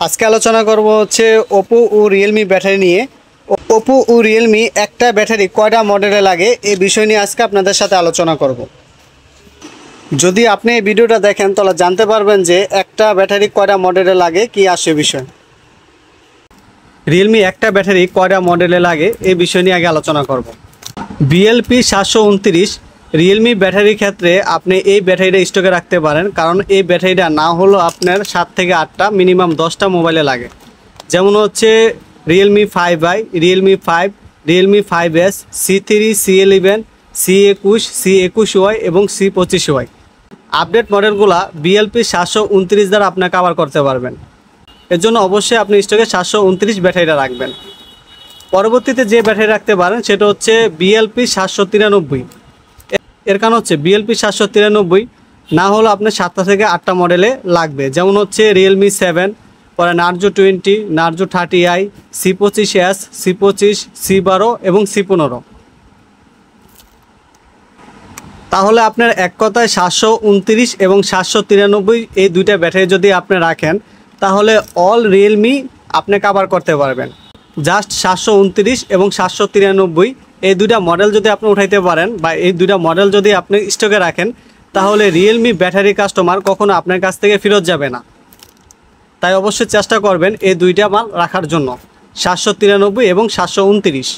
আজকে আলোচনা করব হচ্ছে ওপো ও রিয়েলমি ব্যাটারি নিয়ে। ওপো ও রিয়েলমি একটা ব্যাটারি কয়টা মডেলে লাগে এই বিষয় নিয়ে আজকে আপনাদের সাথে আলোচনা করব। যদি আপনি এই ভিডিওটা দেখেন তাহলে জানতে পারবেন যে একটা ব্যাটারি কয়টা মডেলে লাগে কি আসে বিষয়। রিয়েলমি একটা ব্যাটারি কয়টা মডেলে লাগে এই বিষয় নিয়ে আগে আলোচনা করব। বিএলপি 729 রিয়েলমি ব্যাটারির ক্ষেত্রে আপনি এই ব্যাটারিটা স্টকে রাখতে পারেন, কারণ এই ব্যাটারিটা না হলেও আপনার 7 থেকে 8টা মিনিমাম 10টা মোবাইলে লাগে। যেমন হচ্ছে Realme 5i, Realme 5, Realme 5s, C3, C11, C21, C21y এবং C25y। আপডেট মডেলগুলা বিএলপি 729 দ্বারা আপনি কভার করতে পারবেন। এর জন্য অবশ্যই আপনি স্টকে 729 ব্যাটারিটা রাখবেন। পরবর্তীতে যে ব্যাটারি রাখতে পারেন সেটা হচ্ছে বিএলপি 793। এর কারণ হচ্ছে বিএলপি 793 না হলে আপনার 7টা থেকে 8টা মডেলে লাগবে। যেমন হচ্ছে রিয়েলমি 7, পরে Narzo 20, Narzo 30i, C25s, C25, C12 এবং C15। তাহলে আপনার এক কথায় 729 এবং 793 এই দুইটা ব্যাটারি যদি আপনি রাখেন তাহলে অল রিয়েলমি আপনি কভার করতে পারবেন। জাস্ট 729 এবং 793 এই দুইটা মডেল যদি আপনি উঠাইতে পারেন বা এই দুইটা মডেল যদি আপনি স্টকে রাখেন তাহলে রিয়েলমি ব্যাটারি কাস্টমার কখনো আপনার কাছ থেকে ফেরত যাবে না। তাই অবশ্যই চেষ্টা করবেন এই দুইটা মাল রাখার জন্য, 793 এবং 729।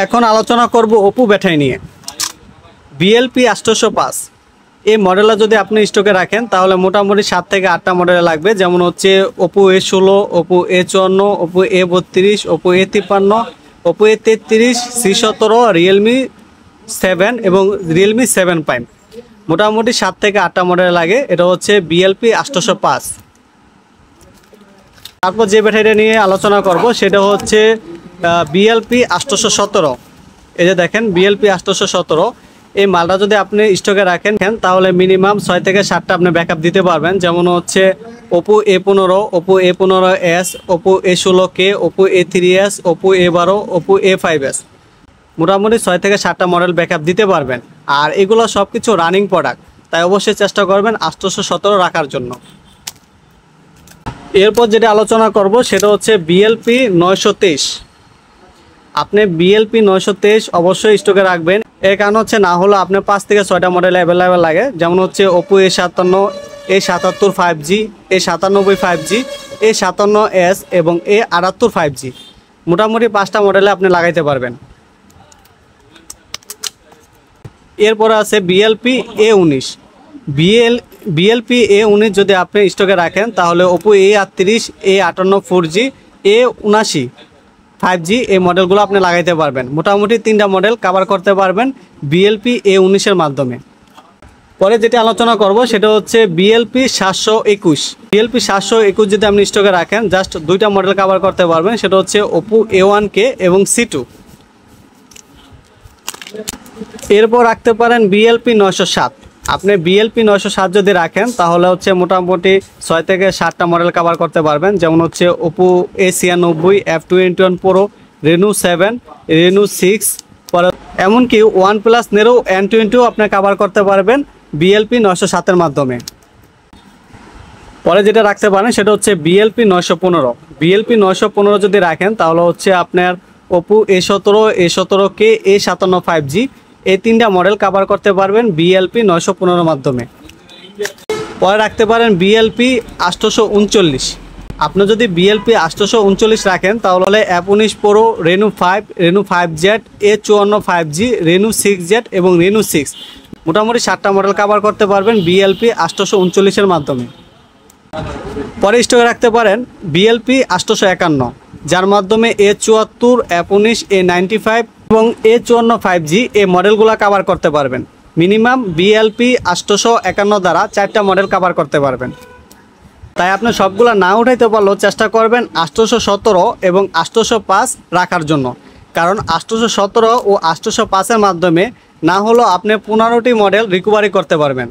এখন আলোচনা করব ওপো ব্যাটারি নিয়ে। বিএলপি 805 এই মডেলটা যদি আপনি স্টকে রাখেন তাহলে মোটামুটি 7 থেকে 8টা মডেলে লাগবে। যেমন হচ্ছে Oppo A16, Oppo A54, Oppo A32, Oppo A53, Oppo A33, C17, Realme 7 এবং রিয়েলমি 7 প্রাইম। মোটামুটি 7 থেকে 8টা মডেলে লাগে। এটা হচ্ছে বিএলপি 805। তারপর যে ব্যাটারিটা নিয়ে আলোচনা করব সেটা হচ্ছে বিএলপি 817। এই যে দেখেন বিএলপি 817 এই মালটা যদি আপনি স্টকে রাখেন তাহলে মিনিমাম 6 থেকে 7টা আপনি ব্যাকআপ দিতে পারবেন। যেমন হচ্ছে Oppo A15, Oppo A15s, Oppo A16k, Oppo A3s, Oppo A12, Oppo A5s। মোটামুটি 6 থেকে 7টা মডেল ব্যাকআপ দিতে পারবেন। আর এগুলো সব কিছু রানিং প্রোডাক্ট, তাই অবশ্যই চেষ্টা করবেন 817 রাখার জন্য। এরপর যেটা আলোচনা করব সেটা হচ্ছে বিএলপি 923। আপনি বিএলপি 923 অবশ্যই স্টকে রাখবেন। এর কারণ হচ্ছে না হলে আপনার 5 থেকে 6টা মডেল অ্যাভেলেবেল লাগে। যেমন হচ্ছে Oppo A57, A77 5G, A97 5G, A57s এবং A78 5G। মোটামুটি 5টা মডেলে আপনি লাগাইতে পারবেন। এরপরে আছে বিএলপি A19। বিএলপি A19 যদি আপনি স্টকে রাখেন তাহলে Oppo A38, A58 4G, A79 5G এই মডেলগুলো আপনি লাগাইতে পারবেন। মোটামুটি 3টা মডেল কভার করতে পারবেন বিএলপি A19 এর মাধ্যমে। পরে যেটা আলোচনা করব সেটা হচ্ছে বিএলপি 721। বিএলপি 721 যদি আপনি স্টকে রাখেন জাস্ট 2টা মডেল কভার করতে পারবেন, সেটা হচ্ছে ওপো A1k এবং C2। এরপর রাখতে পারেন বিএলপি 907। আপনি বিএলপি 907 যদি রাখেন তাহলে হচ্ছে মোটামুটি 6 থেকে 7টা মডেল কভার করতে পারবেন। যেমন হচ্ছে Oppo A96, F21 Pro, Reno 7, Reno 6, পরে এমনকি OnePlus Nero N20 আপনি কভার করতে পারবেন বিএলপি 907 এর মাধ্যমে। পরে যেটা রাখতে পারেন সেটা হচ্ছে বিএলপি 915। বিএলপি 915 যদি রাখেন তাহলে হচ্ছে আপনার Oppo A17, A17k, A57 5G এই 3টা মডেল কভার করতে পারবেন বিএলপি 915 মাধ্যমে। পরে রাখতে পারেন বিএলপি 839। আপনি যদি বিএলপি 839 রাখেন তাহলে F19 Pro, Reno 5, Reno 5Z, A54 5G, Reno 6Z এবং রেনো 6। মোটামুটি 7টা মডেল কভার করতে পারবেন বিএলপি 839 এর মাধ্যমে। পরে স্টকে রাখতে পারেন বিএলপি 851, যার মাধ্যমে A74, F19, A95 এবং A54 5G এই মডেলগুলো কভার করতে পারবেন। মিনিমাম বিএলপি 851 দ্বারা 4টা মডেল কভার করতে পারবেন। তাই আপনি সবগুলো না উঠাইতে পারলেও চেষ্টা করবেন 817 এবং 805 রাখার জন্য, কারণ 817 ও 805 এর মাধ্যমে না হলেও আপনি 15টি মডেল রিকভারি করতে পারবেন।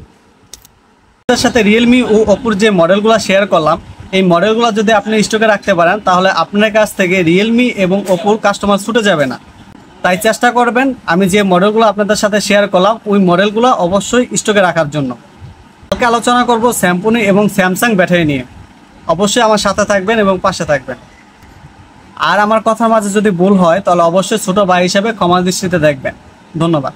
তার সাথে রিয়েলমি ও ওপোর যে মডেলগুলো শেয়ার করলাম এই মডেলগুলো যদি আপনি স্টকে রাখতে পারেন তাহলে আপনার কাছ থেকে রিয়েলমি এবং ওপোর কাস্টমার ছুটে যাবে না। তাই চেষ্টা করবেন আমি যে মডেলগুলো আপনাদের সাথে শেয়ার করলাম ওই মডেলগুলো অবশ্যই স্টকে রাখার জন্য। কালকে আলোচনা করব স্যামসুং এবং স্যামসাং ব্যাটারি নিয়ে। অবশ্যই আমার সাথে থাকবেন এবং পাশে থাকবেন। আর আমার কথার মাঝে যদি ভুল হয় তাহলে অবশ্যই ছোট ভাই হিসেবে ক্ষমা দৃষ্টিতে দেখবেন। ধন্যবাদ।